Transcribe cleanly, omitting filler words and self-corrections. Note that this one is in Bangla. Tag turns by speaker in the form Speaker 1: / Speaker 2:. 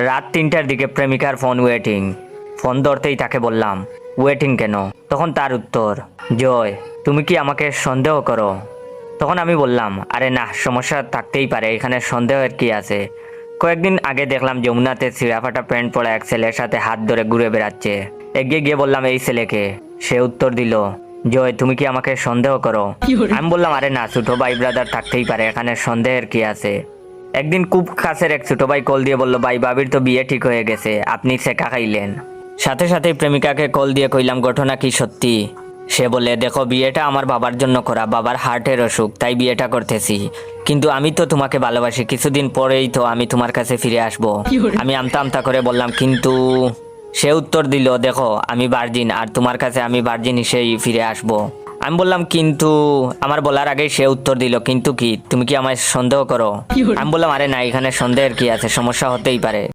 Speaker 1: রাত 3টার দিকে প্রেমিকার ফোন ওয়েটিং। ফোন ধরতেই তাকে বললাম, ওয়েটিং কেন? তখন তার উত্তর, জয় তুমি কি আমাকে সন্দেহ করো? তখন আমি বললাম, আরে না, সমস্যা থাকতেই পারে, এখানে সন্দেহের কি আছে? কয়েকদিন আগে দেখলাম যমুনাতে ছিঁড়াফাটা প্যান্ট পরা এক ছেলের সাথে হাত ধরে ঘুরে বেড়াচ্ছে। এগিয়ে গিয়ে বললাম, এই ছেলেকে? সে উত্তর দিল, জয় তুমি কি আমাকে সন্দেহ করো? আমি বললাম, আরে না, ছোট ভাই ব্রাদার থাকতেই পারে, এখানে সন্দেহের কি আছে? একদিন খুব কাছের এক ছোট ভাই কল দিয়ে বলল, ভাই ভাবির তো বিয়ে ঠিক হয়ে গেছে, আপনি সেকা খাইলেন। সাথে সাথেই প্রেমিকাকে কল দিয়ে কইলাম, ঘটনা কি সত্যি? সে বলে, দেখো বিয়েটা আমার বাবার জন্য করা, বাবার হার্টের অসুখ, তাই বিয়েটা করতেছি। কিন্তু আমি তো তোমাকে ভালোবাসি, কিছুদিন পরেই তো আমি তোমার কাছে ফিরে আসব। আমি আমতা আমতা করে বললাম, কিন্তু? সে উত্তর দিল, দেখো আমি ভার্জিন, আর তোমার কাছে আমি ভার্জিন হিসেবেই ফিরে আসব। আমি বললাম, কিন্তু? আমার বলার আগেই সে উত্তর দিল, কিন্তু কি? তুমি কি আমায় সন্দেহ করো? আমি বললাম, আরে না, এখানে সন্দেহের কি আছে, সমস্যা হতেই পারে।